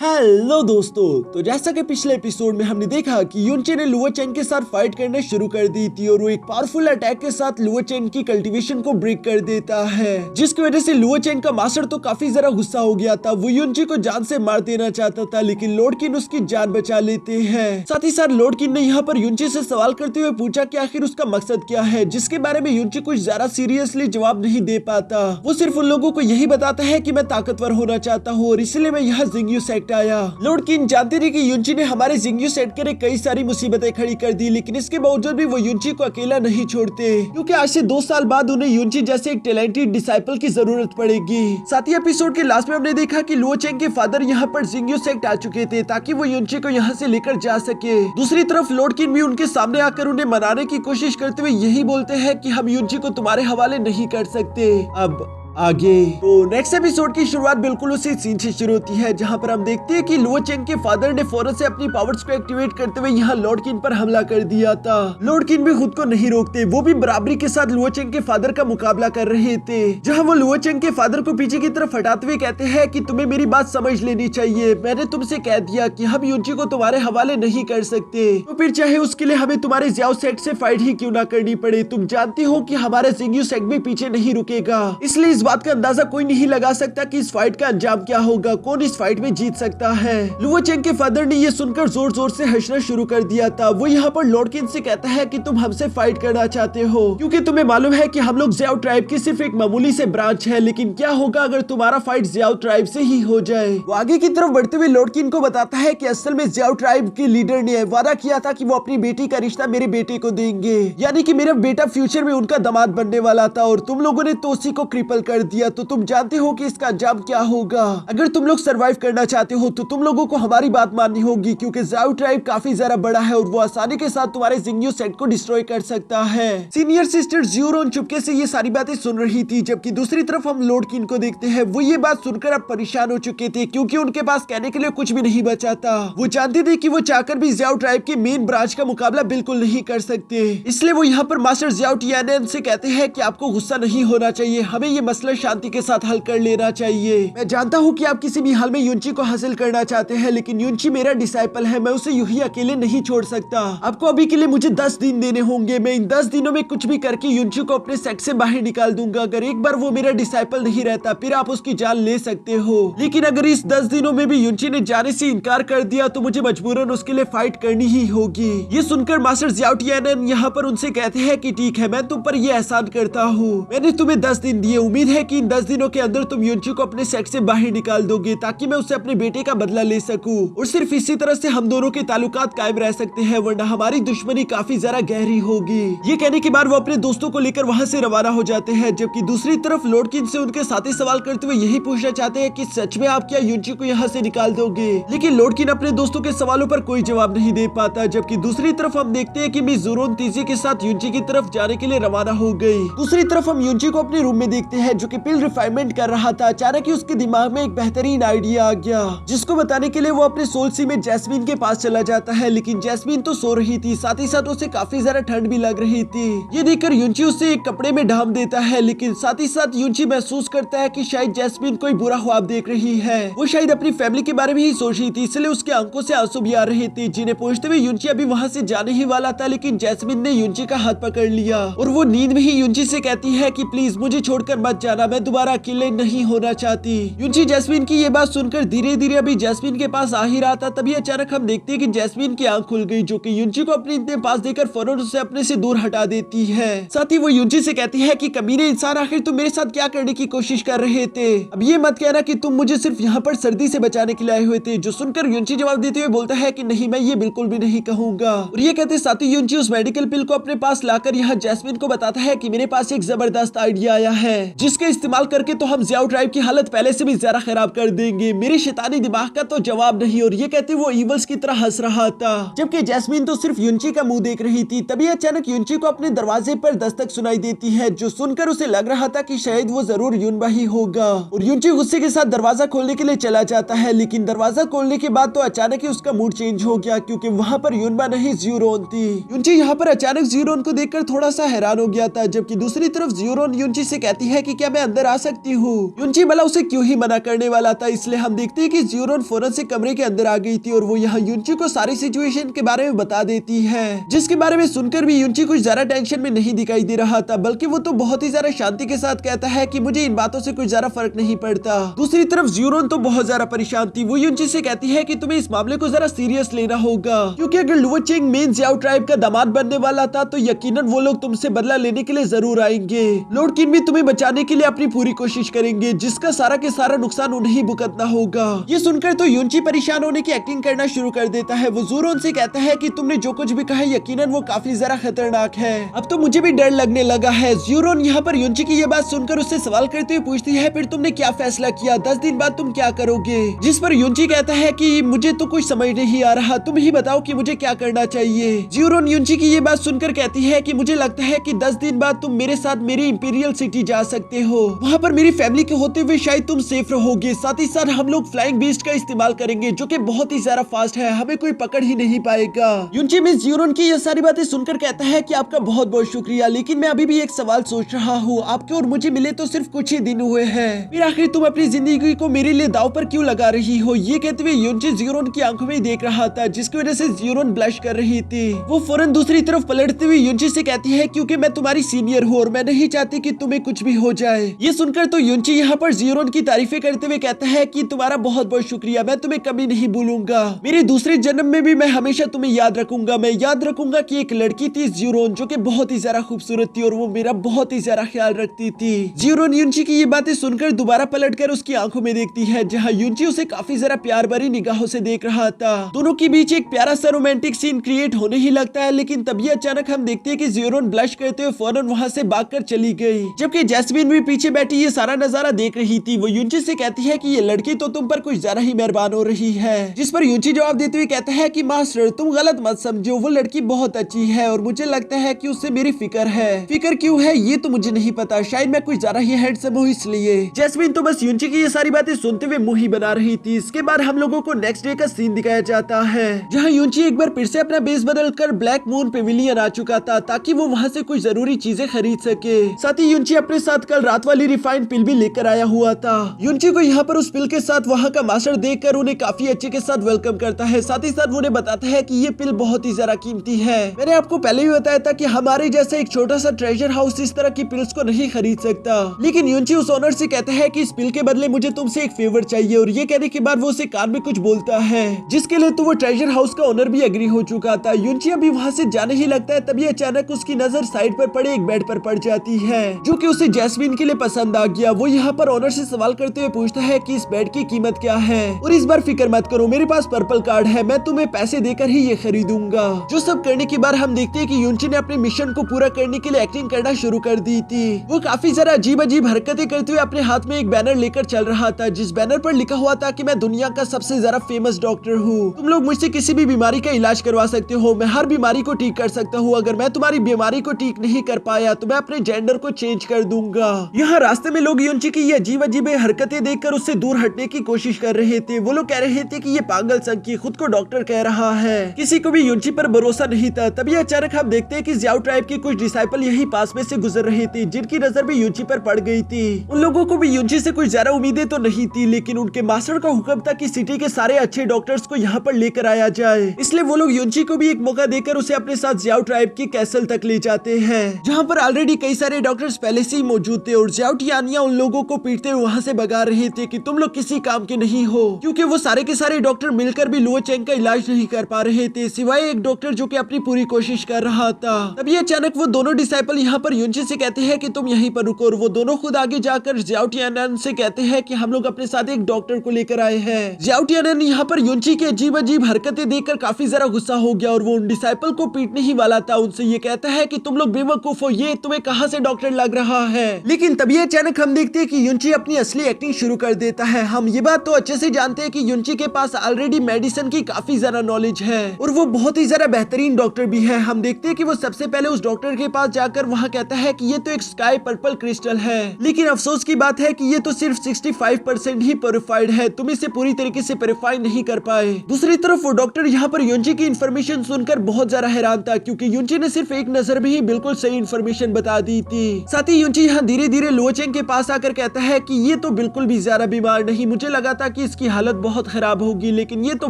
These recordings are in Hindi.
हेलो दोस्तों, तो जैसा कि पिछले एपिसोड में हमने देखा कि युनचे ने लुओ चेंग के साथ फाइट करना शुरू कर दी थी और वो एक पावरफुल अटैक के साथ लुओ चेंग की कल्टीवेशन को ब्रेक कर देता है, जिसकी वजह से लुओ चेंग का मास्टर तो काफी ज्यादा गुस्सा हो गया था। वो युनचे को जान से मार देना चाहता था, लेकिन लॉर्ड किन उसकी जान बचा लेते हैं। साथ ही साथ लॉर्ड किन ने यहाँ पर युनचे से सवाल करते हुए पूछा कि आखिर उसका मकसद क्या है, जिसके बारे में युनचे कुछ ज्यादा सीरियसली जवाब नहीं दे पाता। वो सिर्फ उन लोगों को यही बताता है कि मैं ताकतवर होना चाहता हूँ और इसलिए मैं यहाँ जिंगयू सेक्ट आया। लॉर्ड किन जानते थे कि युनची ने हमारे जिंगयू सेट के कई सारी मुसीबतें खड़ी कर दी, लेकिन इसके बावजूद भी वो युनची को अकेला नहीं छोड़ते, क्योंकि आज से 2 साल बाद उन्हें युनची जैसे एक टैलेंटेड डिसाइपल की जरूरत पड़ेगी। साथ ही एपिसोड के लास्ट में हमने देखा कि लुओ चेंग के फादर यहाँ पर जिंगयू सेक्ट आ चुके थे ताकि वो युनची को यहाँ से लेकर जा सके। दूसरी तरफ लॉर्ड किन भी उनके सामने आकर उन्हें मनाने की कोशिश करते हुए यही बोलते हैं कि हम युनची को तुम्हारे हवाले नहीं कर सकते। अब आगे तो नेक्स्ट एपिसोड की शुरुआत बिल्कुल उसी सीन से शुरू होती है, जहां पर हम देखते हैं कि लुओ चेंग के फादर ने फौरन से अपनी पावर्स को एक्टिवेट करते हुए यहाँ लॉर्ड किन पर हमला कर दिया था। लॉर्ड किन भी खुद को नहीं रोकते, वो भी बराबरी के साथ लुओ चेंग के फादर का मुकाबला कर रहे थे, जहाँ वो लुओ चेंग के फादर को पीछे की तरफ हटाते हुए कहते हैं कि तुम्हें मेरी बात समझ लेनी चाहिए। मैंने तुमसे कह दिया कि हम युनची को तुम्हारे हवाले नहीं कर सकते, तो फिर चाहे उसके लिए हमें तुम्हारे जियाओ सेट से फाइट ही क्यों ना करनी पड़े। तुम जानती हो कि हमारा जिंगयू सेट भी पीछे नहीं रुकेगा, इसलिए इस बात का अंदाजा कोई नहीं लगा सकता कि इस फाइट का अंजाम क्या होगा, कौन इस फाइट में जीत सकता है। लुओ चेंग के फादर ने ये सुनकर जोर जोर से हंसना शुरू कर दिया था। वो यहाँ पर लॉर्ड किन से कहता है कि तुम हमसे फाइट करना चाहते हो क्योंकि तुम्हें मालूम है कि हम लोग जियाओ ट्राइब की सिर्फ एक मामूली से ब्रांच है, लेकिन क्या होगा अगर तुम्हारा फाइट जियाओ ट्राइब से ही हो जाए। वो आगे की तरफ बढ़ते हुए लॉर्ड किन को बताता है कि असल में जियाओ ट्राइब के लीडर ने वादा किया था कि वो अपनी बेटी का रिश्ता मेरे बेटे को देंगे, यानी कि मेरा बेटा फ्यूचर में उनका दामाद बनने वाला था और तुम लोगों ने तो उसी को क्रिपल कर दिया। तो तुम जानते हो कि इसका अंजाम क्या होगा। अगर तुम लोग सरवाइव करना चाहते हो तो तुम लोगों को हमारी बात माननी होगी, क्योंकि जियाओ ट्राइब काफी ज्यादा बड़ा है और वो आसानी के साथ तुम्हारे जिंगयू सेट को डिस्ट्रॉय कर सकता है। सीनियर सिस्टर ज़्यूरोन चुपके से ये सारी बातें सुन रही थी, जबकि दूसरी तरफ हम लॉर्ड किन को देखते हैं। वो ये बात सुनकर अब परेशान हो चुके थे, क्योंकि उनके पास कहने के लिए कुछ भी नहीं बचा था। वो जानते थे कि वो चाहकर भी जियाओ ट्राइब के मेन ब्रांच का मुकाबला बिल्कुल नहीं कर सकते, इसलिए वो यहाँ पर मास्टर जियाओ टियानन से कहते हैं कि आपको गुस्सा नहीं होना चाहिए, हमें ये मसला शांति के साथ हल कर लेना चाहिए। मैं जानता हूँ कि आप किसी भी हाल में युनची को हासिल करना चाहते हैं, लेकिन युनची मेरा डिसाइपल है, मैं उसे यूं ही अकेले नहीं छोड़ सकता। आपको अभी के लिए मुझे 10 दिन देने होंगे। मैं इन 10 दिनों में कुछ भी करके युनची को अपने सेट से बाहर निकाल दूंगा। अगर एक बार वो मेरा डिसाइपल नहीं रहता फिर आप उसकी जान ले सकते हो, लेकिन अगर इस 10 दिनों में भी युनची ने जाने से इनकार कर दिया तो मुझे मजबूरन उसके लिए फाइट करनी ही होगी। ये सुनकर मास्टर जियाओ टियानन यहाँ पर उनसे कहते हैं कि ठीक है, मैं तुम पर ये एहसान करता हूँ। मैंने तुम्हें 10 दिन दिए, उम्मीद है कि इन 10 दिनों के अंदर तुम युनची को अपने सेट से बाहर निकाल दोगे ताकि मैं उससे अपने बेटे का बदला ले सकूं, और सिर्फ इसी तरह से हम दोनों के ताल्लुकात कायम रह सकते हैं, वरना हमारी दुश्मनी काफी ज्यादा गहरी होगी। ये कहने के बाद वो अपने दोस्तों को लेकर वहाँ से रवाना हो जाते हैं, जबकि दूसरी तरफ लॉर्ड किन से उनके साथी सवाल करते हुए यही पूछना चाहते हैं कि सच में आप क्या युनची को यहाँ से निकाल दोगे, लेकिन लॉर्ड किन अपने दोस्तों के सवालों पर कोई जवाब नहीं दे पाता। जबकि दूसरी तरफ हम देखते हैं कि मिस ज़ूरोन तेजी के साथ युनची की तरफ जाने के लिए रवाना हो गई। दूसरी तरफ हम युनची को अपने रूम में देखते हैं, जो कि पिल रिफाइनमेंट कर रहा था। अचानक ही उसके दिमाग में एक बेहतरीन आइडिया आ गया, जिसको बताने के लिए वो अपने सोल सी में जैस्मीन के पास चला जाता है, लेकिन जैस्मीन तो सो रही थी, साथ ही साथ उसे काफी ज्यादा ठंड भी लग रही थी। ये देखकर युनची उसे एक कपड़े में ढांप देता है, लेकिन साथ ही साथ युनची महसूस करता है कि शायद जैस्मीन कोई बुरा ख्वाब देख रही है। वो शायद अपनी फैमिली के बारे में ही सोच रही थी, इसलिए उसके आंखों से आंसू भी आ रहे थे, जिन्हें पहुंचते हुए युनची अभी वहाँ से जाने ही वाला था, लेकिन जैस्मीन ने युनची का हाथ पकड़ लिया और वो नींद में ही युनची से कहती है कि प्लीज मुझे छोड़कर मत जाना, मैं दोबारा अकेले नहीं होना चाहती। युनची जैस्मीन की ये बात सुनकर धीरे धीरे अभी जैस्मीन के पास आ ही रहा था, तभी अचानक हम देखते हैं कि जैस्मीन की आंख खुल गई, जो कि युनची को अपने इतने पास देकर फौरन उसे अपने से दूर हटा देती है। साथ ही वो युनची से कहती है कि कमीने इंसान, आखिर तुम मेरे साथ क्या करने की कोशिश कर रहे थे। अब ये मत कहना कि तुम मुझे सिर्फ यहाँ पर सर्दी से बचाने के लिए आए हुए थे। जो सुनकर युनची जवाब देते हुए बोलता है कि नहीं, मैं ये बिल्कुल भी नहीं कहूंगा। और ये कहते साथ ही युनची उस मेडिकल पिल को अपने पास लाकर यहाँ जैस्मीन को बताता है कि मेरे पास एक जबरदस्त आइडिया आया है, जिसके इस्तेमाल करके तो हम जियाओ ट्राइब की हालत पहले से भी ज्यादा खराब कर देंगे। मेरे शैतानी दिमाग का तो जवाब नहीं। और ये कहते वो ईवल्स की तरह हंस रहा था, जबकि जैस्मीन तो सिर्फ युनची का मुंह देख रही थी। तभी अचानक युनची को अपने दरवाजे पर दस्तक सुनाई देती है, जो सुनकर उसे लग रहा था कि शायद वो जरूर युनबा ही होगा। और युनची गुस्से के साथ दरवाजा खोलने के लिए चला जाता है, लेकिन दरवाजा खोलने के बाद तो अचानक ही उसका मूड चेंज हो गया, क्योंकि वहाँ पर युनबा नहीं ज़्यूरोन थी। युनची यहाँ पर अचानक ज़्यूरोन को देखकर थोड़ा सा हैरान हो गया था, जबकि दूसरी तरफ ज़्यूरोन युनची से कहती है कि क्या मैं अंदर आ सकती हूँ? युनची भला उसे क्यों ही मना करने वाला था, इसलिए हम देखते हैं कि ज़्यूरोन फौरन से कमरे के अंदर आ गई थी और वो यहाँ युनची को सारी सिचुएशन के बारे में बता देती है, जिसके बारे में सुनकर भी युनची कुछ ज्यादा टेंशन में नहीं दिखाई दे रहा था, बल्कि वो तो बहुत ही ज्यादा शांति के साथ कहता है कि मुझे इन बातों से कुछ ज्यादा फर्क नहीं पड़ता। दूसरी तरफ ज़्यूरोन तो बहुत ज्यादा परेशान थी। वो युनची से कहती है कि तुम्हें इस मामले को जरा सीरियस लेना होगा, क्योंकि अगर लुओचेंग मेन ज़्याओ ट्राइब का दामाद बनने वाला था तो यकीनन वो लोग तुमसे बदला लेने के लिए जरूर आएंगे। लॉर्ड किन भी तुम्हें बचाने के लिए अपनी पूरी कोशिश करेंगे, जिसका सारा के सारा नुकसान उन्हें भुगतना होगा। ये सुनकर तो युनची परेशान होने की एक्टिंग करना शुरू कर देता है। वो ज़्यूरोन से कहता है कि तुमने जो कुछ भी कहा है यकीनन वो काफी ज्यादा खतरनाक है, अब तो मुझे भी डर लगने लगा है। ज़्यूरोन यहाँ पर युनची की ये बात सुनकर उससे सवाल करते हुए पूछती है, फिर तुमने क्या फैसला किया? 10 दिन बाद तुम क्या करोगे? जिस पर युनची कहता है कि मुझे तो कुछ समझ नहीं आ रहा, तुम ही बताओ कि मुझे क्या करना चाहिए। ज़्यूरोन युनची की ये बात सुनकर कहती है कि मुझे लगता है कि 10 दिन बाद तुम मेरे साथ मेरी इंपीरियल सिटी जा सकते हो, वहाँ पर मेरी फैमिली के होते हुए शायद तुम सेफ रहोगे। साथ ही साथ हम लोग फ्लाइंग बीस्ट का इस्तेमाल करेंगे जो कि बहुत ही ज्यादा फास्ट है, हमें कोई पकड़ ही नहीं पाएगा। युनची में ज़्यूरोन की ये सारी बातें सुनकर कहता है कि आपका बहुत बहुत शुक्रिया, लेकिन मैं अभी भी एक सवाल सोच रहा हूँ, आपके और मुझे मिले तो सिर्फ कुछ ही दिन हुए हैं, फिर आखिर तुम अपनी जिंदगी को मेरे लिए दाव पर क्यों लगा रही हो? ये कहते हुए युनची ज़्यूरोन की आंखों में देख रहा था, जिसकी वजह से ज़्यूरोन ब्लश कर रही थी। वो फौरन दूसरी तरफ पलटते हुए युनची से कहती है, क्योंकि मैं तुम्हारी सीनियर हूँ और मैं नहीं चाहती कि तुम्हें कुछ भी हो जाए। ये सुनकर तो युनची यहाँ पर ज़्यूरोन की तारीफें करते हुए कहता है कि तुम्हारा बहुत बहुत शुक्रिया, मैं तुम्हें कभी नहीं भूलूंगा, मेरे दूसरे जन्म में भी मैं हमेशा तुम्हें याद रखूंगा। मैं याद रखूंगा कि एक लड़की थी ज़्यूरोन जो कि बहुत ही ज्यादा खूबसूरत थी और वो मेरा बहुत ही ज्यादा ख्याल रखती थी। ज़्यूरोन युनची की ये बातें सुनकर दोबारा पलटकर उसकी आंखों में देखती है, जहाँ युनची उसे काफी ज्यादा प्यार भरी निगाहों से देख रहा था। दोनों के बीच एक प्यारा सा रोमांटिक सीन क्रिएट होने ही लगता है, लेकिन तभी अचानक हम देखते हैं कि ज़्यूरोन ब्लश करते हुए फौरन वहाँ से भागकर चली गई, जबकि जैस्मिन भी पीछे बैठी ये सारा नजारा देख रही थी। वो युनची से कहती है कि ये लड़की तो तुम पर कुछ ज्यादा ही मेहरबान हो रही है, जिस पर युनची जवाब देते हुए कहता है कि मास्टर तुम गलत मत समझो, वो लड़की बहुत अच्छी है और मुझे लगता है कि उससे मेरी फिक्र है। फिक्र क्यों है ये तो मुझे नहीं पता, शायद मैं कुछ ज्यादा ही हैंडसम हूँ इसलिए। जैस्मिन तो बस युनची की ये सारी बातें सुनते हुए मुंह ही बना रही थी। इसके बाद हम लोगों को नेक्स्ट डे का सीन दिखाया जाता है, जहाँ युनची एक बार फिर से अपना बेस बदलकर ब्लैक मून पेविलियन आ चुका था ताकि वो वहाँ से कुछ जरूरी चीजें खरीद सके। साथ ही युनची अपने साथ कल रात वाली रिफाइंड पिल भी लेकर आया हुआ था। युनची को यहाँ पर उस पिल के साथ वहाँ का मास्टर देखकर उन्हें काफी अच्छे के साथ वेलकम करता है। साथ ही साथ उन्हें बताता है कि ये पिल बहुत ही ज्यादा कीमती है। मैंने आपको पहले भी बताया था कि हमारे जैसा एक छोटा सा ट्रेजर हाउस इस तरह की पिल्स को नहीं खरीद सकता, लेकिन युनची उस ओनर से कहता है कि इस पिल के बदले मुझे तुमसे एक फेवर चाहिए, और ये कहने के बाद वो उसे कान में कुछ बोलता है, जिसके लिए तो वो ट्रेजर हाउस का ओनर भी एग्री हो चुका था। युनची अभी वहाँ से जाने ही लगता है, तभी अचानक उसकी नजर साइड पर पड़े एक बेड पर पड़ जाती है, जो कि उसे जैस्मिन के लिए पसंद आ गया। वो यहाँ पर ओनर से सवाल करते हुए पूछता है कि इस बेड की कीमत क्या है, और इस बार फिक्र मत करो, मेरे पास पर्पल कार्ड है, मैं तुम्हें पैसे देकर ही ये खरीदूंगा। जो सब करने के बाद हम देखते हैं कि युनची ने अपने मिशन को पूरा करने के लिए एक्टिंग करना शुरू कर दी थी। वो काफी ज्यादा अजीब अजीब हरकतें करते हुए अपने हाथ में एक बैनर लेकर चल रहा था, जिस बैनर पर लिखा हुआ था कि मैं दुनिया का सबसे ज्यादा फेमस डॉक्टर हूँ, तुम लोग मुझसे किसी भी बीमारी का इलाज करवा सकते हो, मैं हर बीमारी को ठीक कर सकता हूँ, अगर मैं तुम्हारी बीमारी को ठीक नहीं कर पाया तो मैं अपने जेंडर को चेंज कर दूंगा। यहाँ रास्ते में लोग युनची की ये अजीब अजीब हरकतें देखकर उससे दूर हटने की कोशिश कर रहे थे। वो लोग कह रहे थे कि ये पागल संकी खुद को डॉक्टर कह रहा है, किसी को भी युनची पर भरोसा नहीं था। तभी अचानक हम देखते हैं कि ज़्याओ ट्राइब के कुछ डिसाइपल यही पास में से गुजर रहे थे, जिनकी नजर भी युनची पर पड़ गई थी। उन लोगों को भी युनची से कुछ ज्यादा उम्मीदें तो नहीं थी, लेकिन उनके मास्टर का हुक्म था कि सिटी के सारे अच्छे डॉक्टर्स को यहाँ पर लेकर आया जाए, इसलिए वो लोग युनची को भी एक मौका देकर उसे अपने साथ ज़्याओ ट्राइब की कैसल तक ले जाते हैं, जहाँ पर ऑलरेडी कई सारे डॉक्टर्स पहले से ही मौजूद थे। और ज़्याओ टियानिया उन लोगों को पीटते हुए वहाँ से भगा रहे थे कि तुम लोग किसी काम के नहीं हो, क्योंकि वो सारे के सारे डॉक्टर मिलकर भी लुओचेंग का इलाज नहीं कर पा रहे थे, सिवाय एक डॉक्टर जो कि अपनी पूरी कोशिश कर रहा था। तभी अचानक वो दोनों डिसाइपल यहाँ पर युनची से कहते हैं कि तुम यहीं पर रुको, और वो दोनों खुद आगे जाकर ज़्याओ टियानन से कहते हैं कि हम लोग अपने साथ एक डॉक्टर को लेकर आए हैं। ज़्याओ टियानन यहाँ पर युनची की अजीब अजीब हरकतें देखकर काफी ज्यादा गुस्सा हो गया, और वो उन डिसाइपल को पीटने ही वाला था। उनसे ये कहता है कि तुम लोग बेवकूफ हो, ये तुम्हें कहाँ से डॉक्टर लग रहा है। लेकिन तभी अचानक हम देखते हैं कि युनची अपनी असली एक्टिंग शुरू कर देता है। हम ये बात तो अच्छे से जानते हैं कि युनची के पास ऑलरेडी मेडिसिन की काफी ज्यादा नॉलेज है, और वो बहुत ही ज्यादा बेहतरीन डॉक्टर भी है। हम देखते हैं कि वो सबसे पहले उस डॉक्टर के पास जाकर वहाँ कहता है कि ये तो एक स्काई पर्पल क्रिस्टल है, लेकिन अफसोस की बात है कि ये तो सिर्फ 65% ही प्योरिफाइड है, तुम इसे पूरी तरीके से प्योरिफाई नहीं कर पाए। दूसरी तरफ वो डॉक्टर यहाँ पर युनची की इन्फॉर्मेशन सुनकर बहुत ज्यादा हैरान था, क्योंकि युनची ने सिर्फ एक नजर में ही बिल्कुल सही इन्फॉर्मेशन बता दी थी। साथ ही युनची यहाँ धीरे धीरे लुओ चेंग के पास आकर कहता है कि ये तो बिल्कुल भी ज्यादा बीमार नहीं, मुझे लगा था कि इसकी हालत बहुत खराब होगी लेकिन ये तो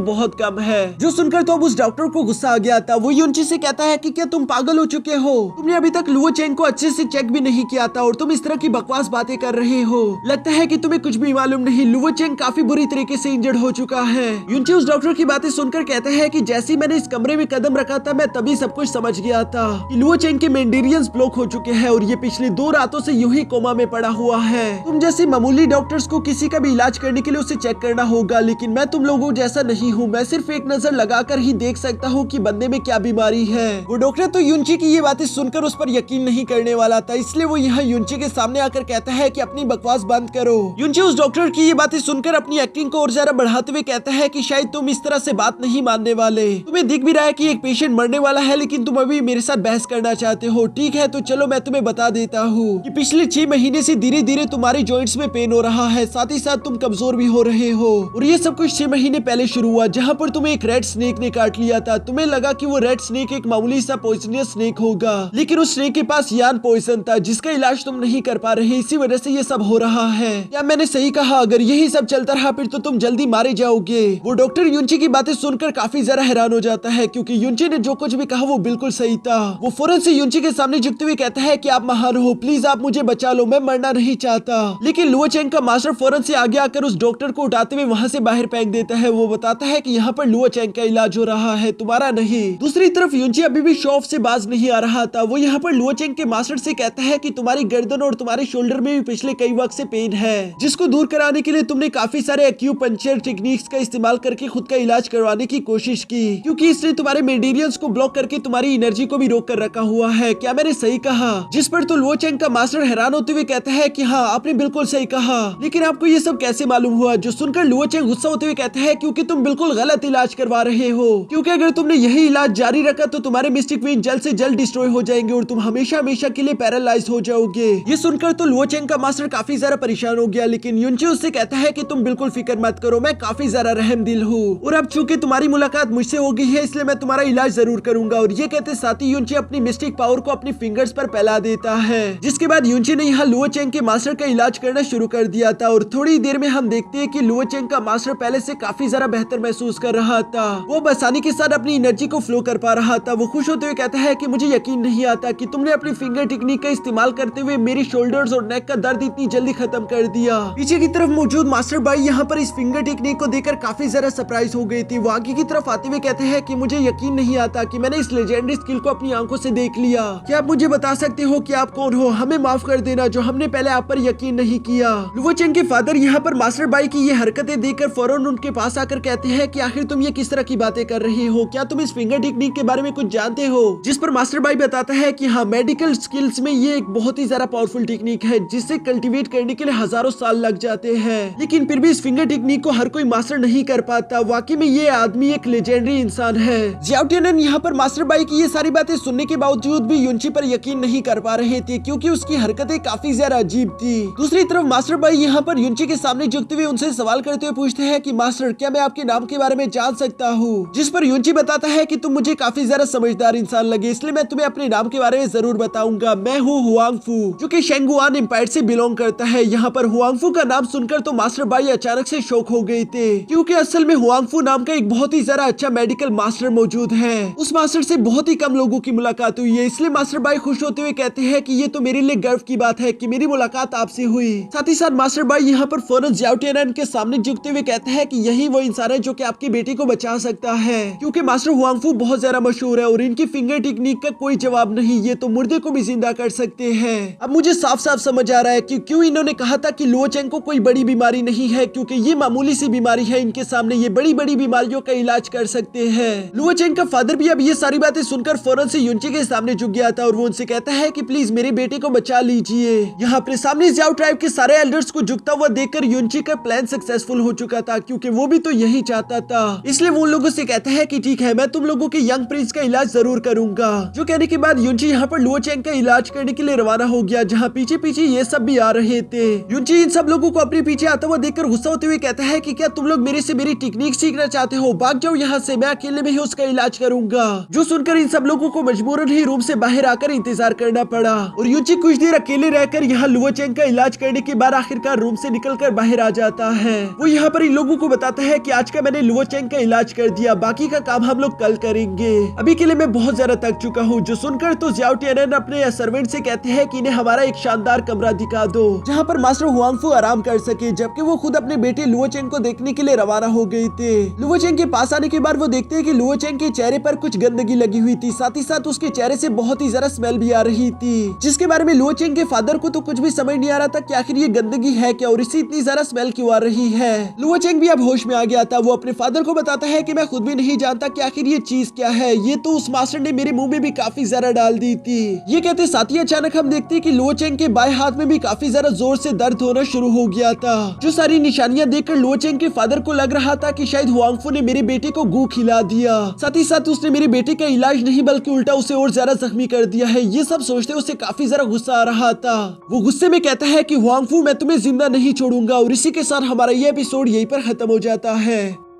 बहुत कम है। जो सुनकर तो अब उस डॉक्टर को गुस्सा आ गया था। वो युनची से कहता है कि क्या तुम पागल हो चुके हो, तुमने अभी तक लुओ चेंग को अच्छे से चेक भी नहीं किया था और तुम इस तरह की बकवास बातें कर रहे हो। लगता है कि तुम्हें कुछ भी मालूम नहीं, लुओ चेंग काफी बुरी तरीके से इंजर्ड हो चुका है। युनची उस डॉक्टर की बातें सुनकर कहता है कि जैसे ही मैंने इस कमरे में कदम रखा था मैं तभी सब कुछ समझ गया था कि लुओ चेंग के मेंडेरियंस ब्लॉक हो चुके हैं और ये पिछले 2 रातों से यूं ही कोमा में पड़ा हुआ है। तुम जैसे मामूली डॉक्टर्स को किसी का भी इलाज करने के लिए उसे चेक करना होगा, लेकिन मैं तुम लोगों जैसा नहीं हूँ। मैं सिर्फ एक नजर लगाकर ही देख सकता हूँ कि बंदे में क्या बीमारी है। वो डॉक्टर तो युनची की ये बातें सुनकर उस पर यकीन नहीं करने वाला था, इसलिए वो यहाँ युनची के सामने आकर कहता है कि अपनी बकवास बंद करो। युनची उस डॉक्टर की ये बातें सुनकर अपनी एक्टिंग को और ज्यादा बढ़ाते हुए कहता है कि शायद तुम इस तरह से बात नहीं मानने वाले। तुम्हें दिख भी रहा है कि एक पेशेंट मरने वाला है, लेकिन तुम अभी मेरे साथ बहस करना चाहते हो। ठीक है, तो चलो मैं तुम्हें बता देता हूँ कि पिछले 6 महीने से धीरे धीरे तुम्हारे जॉइंट्स में पेन हो रहा है, साथ ही साथ तुम कमजोर भी हो रहे हो। और ये सब कुछ 6 महीने पहले शुरू हुआ, जहाँ पर तुम्हें एक रेड स्नेक ने काट लिया था। तुम्हें लगा कि वो रेड स्नेक एक मामूली सा पॉइजनस स्नेक होगा, लेकिन उस स्नेक के पास यान पॉइजन था जिसका इलाज तुम नहीं कर पा रहे, इसी वजह से ये सब हो रहा है। क्या मैंने सही कहा? अगर यही सब चलता रहा फिर तो तुम जल्दी मारे जाओगे। वो डॉक्टर युनची की बातें सुनकर काफी ज्यादा हैरान हो जाता है, क्योंकि युनची ने जो कुछ भी कहा वो बिल्कुल सही था। वो फौरन से युनची के सामने झुकते हुए कहता है कि आप महान हो, प्लीज आप मुझे बचा लो, मैं मरना नहीं चाहता। लेकिन लुओ चेंग का मास्टर फौरन से आगे आकर उस डॉक्टर को उठाते हुए वहाँ से बाहर फेंक देता है। वो बताता है कि यहाँ पर लुओ चेंग का इलाज हो रहा है, तुम्हारा नहीं। दूसरी तरफ युनची अभी भी शो ऑफ से बाज नहीं आ रहा था। वो यहाँ पर लुओ चेंग के मास्टर से कहता है कि तुम्हारी गर्दन और तुम्हारे शोल्डर में भी पिछले कई वक्त से पेन है, जिसको दूर कराने के लिए तुमने काफी सारे एक्यूपंक्चर टेक्निक्स का इस्तेमाल करके खुद का इलाज करवाने की कोशिश की, क्योंकि इसने तुम्हारे मेंडेरियंस को ब्लॉक करके तुम्हारी एनर्जी को भी रोक कर रखा हुआ है। क्या मैंने सही कहा? जिस पर तो लुओ चेंग का मास्टर हैरान होते हुए कहता है कि हाँ, आपने बिल्कुल सही कहा, लेकिन आपको ये सब कैसे मालूम हुआ? जो सुनकर लुओ चेंग गुस्सा होते हुए कहता है क्योंकि तुम बिल्कुल गलत इलाज करवा रहे हो, क्योंकि अगर तुमने यही इलाज जारी रखा तो तुम्हारे मिस्टिक वेन जल्द से जल्द डिस्ट्रॉय हो जाएंगे और तुम हमेशा हमेशा के लिए पैरालाइज हो जाओगे। ये सुनकर तो लुओ चेंग का मास्टर काफी ज्यादा परेशान हो गया, लेकिन युनची उससे कहता है कि तुम बिल्कुल फिक्र मत करो, मैं काफी ज्यादा रहम दिल हूँ और अब चूंकि तुम्हारी मुलाकात मुझसे हो गई है इसलिए मैं तुम्हारा इलाज जरूर करूंगा। और ये कहते साथ ही युनची अपनी मिस्टिक पावर को अपनी फिंगर्स पर फैला देता है, जिसके बाद युनची ने यहाँ लुओ चेंग के मास्टर का इलाज करना शुरू कर दिया था। और थोड़ी देर में हम देखते हैं कि लुओ चेंग का मास्टर पहले से काफी ज्यादा बेहतर महसूस कर रहा था। वो आसानी के साथ अपनी एनर्जी को फ्लो कर पा रहा था। वो खुश होते हुए कहता है कि मुझे यकीन नहीं आता कि तुमने अपनी फिंगर टेक्निक का इस्तेमाल करते हुए मेरी शोल्डर्स और नेक का दर्द इतनी जल्दी खत्म कर दिया। पीछे की तरफ मौजूद मास्टर भाई यहाँ पर इस फिंगर टेक्निक को देखकर काफी ज्यादा सरप्राइज हो गई थी। वो आगे की तरफ आते हुए कहते हैं कि मुझे यकीन नहीं आता कि मैंने इस लेजेंडरी स्किल को अपनी आंखों से देख लिया। क्या आप मुझे बता सकते हो कि आप कौन हो? हमें माफ कर देना जो हमने पहले आप पर यकीन नहीं किया। लुओ चेंग के फादर यहाँ पर मास्टर भाई की ये हरकतें देखकर फौरन उनके पास आकर कहते हैं कि आखिर तुम ये किस तरह की बातें कर रहे हो? क्या तुम इस फिंगर टेक्निक के बारे में कुछ जानते हो? जिस पर मास्टर भाई बताता है कि हाँ, मेडिकल स्किल्स में ये एक बहुत ही ज्यादा पावरफुल टेक्निक है जिससे कल्टीवेट करने के लिए हजारों साल लग जाते हैं, लेकिन फिर भी इस फिंगर टेक्निक को हर कोई मास्टर नहीं कर पाता। वाकई में ये आदमी एक लेजेंडरी इंसान है। जियाओ टियानन यहाँ पर मास्टर भाई की ये सारी बातें सुनने के बावजूद भी युनची पर यकीन नहीं कर पा रहे थे, क्योंकि उसकी हरकतें काफी ज्यादा अजीब थी। दूसरी तरफ मास्टर भाई यहाँ पर युनची के सामने झुकते हुए उनसे सवाल करते हुए पूछते हैं कि मास्टर, क्या मैं आपके नाम के बारे में जान सकता हूँ? जिस पर युनची बताता है कि तुम मुझे काफी ज्यादा समझदार इंसान लगे, इसलिए मैं तुम्हें अपने नाम के बारे में जरूर बताऊंगा। मैं हूँ हुआंगफू, जो कि शेंगुआन एम्पायर से बिलोंग करता है। यहाँ पर हुआंगफू का नाम सुनकर तो मास्टर भाई अचानक से शॉक हो गए थे, क्योंकि असल में हुआंगफू नाम का एक बहुत ही ज्यादा अच्छा मेडिकल मास्टर मौजूद है। उस मास्टर से बहुत ही कम लोगों की मुलाकात हुई है, इसलिए मास्टर भाई खुश होते हुए कहते हैं कि ये तो मेरे लिए गर्व की बात है कि मेरी मुलाकात आपसे हुई। साथ ही साथ मास्टर भाई यहाँ पर फौरन जियाओ टियानन के सामने झुकते हुए कहते हैं कि यही वो इंसान है जो कि आपकी बेटी को बचा सकता है, क्योंकि मास्टर हुआंगफू बहुत ज्यादा मशहूर है और इनकी फिंगर टेक्निक का कोई जवाब नहीं, ये तो मुर्दे को भी जिंदा कर सकते हैं। अब मुझे साफ साफ समझ आ रहा है कि क्यों इन्होंने कहा था कि लुओ चेंग को कोई बड़ी बीमारी नहीं है, क्योंकि ये मामूली सी बीमारी है, इनके सामने ये बड़ी बड़ी बीमारियों का इलाज कर सकते हैं। लुओ चेंग का फादर भी अब ये सारी बातें सुनकर फौरन से युनची के सामने झुक गया था और वो उनसे कहता है कि प्लीज मेरे बेटे को बचा लीजिए। यहाँ अपने सामने जियाओ ट्राइब के सारे एल्डर्स को झुकता हुआ देखकर युनची का प्लान सक्सेसफुल हो चुका था, क्योंकि वो भी तो यही चाहता था। इसलिए वो उन लोगों से कहता है कि ठीक है, मैं तुम लोगों के यंग प्रिंस का इलाज जरूर करूंगा। जो कहने के बाद युनची यहाँ पर लुओ चेंग का इलाज करने के लिए रवाना हो गया, जहाँ पीछे पीछे ये सब भी आ रहे थे। युनची इन सब लोगों को अपने पीछे आता हुआ देखकर गुस्सा होते हुए कहता है कि क्या तुम लोग मेरे से मेरी टेक्निक सीखना चाहते हो? भाग जाओ यहाँ से, मैं अकेले में ही उसका इलाज करूंगा। जो सुनकर इन सब लोगों को मजबूरन ही रूम से बाहर आकर इंतजार करना पड़ा और युनची कुछ देर अकेले रहकर यहाँ लुओ चेंग का इलाज करने के बाद आखिरकार रूम से निकलकर बाहर आ जाता है। वो यहाँ पर इन लोगों को बताता है कि आज का मैंने लुओ चेंग का इलाज कर दिया, बाकी का काम हम लोग कल करेंगे। अभी के लिए मैं बहुत ज्यादा थक चुका हूँ। जो सुनकर तो ज्याओ टियानन अपने सर्वेंट से कहते हैं कि इन्हें हमारा एक शानदार कमरा दिखा दो जहाँ पर मास्टर हुआंगफू आराम कर सके, जबकि वो खुद अपने बेटे लुओ चेंग को देखने के लिए रवाना हो गए थे। लुओ चेंग के पास आने के बाद वो देखते हैं कि लुओ चेंग के चेहरे पर कुछ गंदगी लगी हुई थी, साथ ही साथ उसके चेहरे से बहुत ही ज्यादा स्मेल भी आ रही थी, जिसके बारे में लुओ चेंग के फादर को तो कुछ भी समझ नहीं आ रहा था कि आखिर ये गंदगी है क्या और इससे इतनी ज्यादा स्मेल क्यों आ रही है। लुओ चेंग भी अब होश में आ गया था। वो अपने फादर को बताता है कि मैं खुद भी नहीं जानता कि आखिर ये चीज क्या है, ये तो उस मास्टर ने मेरे मुंह में भी काफी ज्यादा डाल दी थी। ये कहते साथ ही अचानक हम देखते हैं कि लुओ चेंग के बाएं हाथ में भी काफी ज्यादा जोर से दर्द होना शुरू हो गया था। जो सारी निशानियां देखकर लुओ चेंग के फादर को लग रहा था कि शायद हुआंगफू ने मेरे बेटे को गू खिला दिया, साथ ही साथ उसने मेरे बेटे का इलाज नहीं बल्कि उल्टा उसे और ज्यादा जख्मी कर दिया है। ये सब सोचते उसे काफी ज्यादा गुस्सा आ रहा था। वो गुस्से में कहता है कि हुआंगफू मैं तुम्हें जिंदा नहीं छोड़ूंगा। और इसी के साथ हमारा ये एपिसोड यहीं पर खत्म हो जाता है।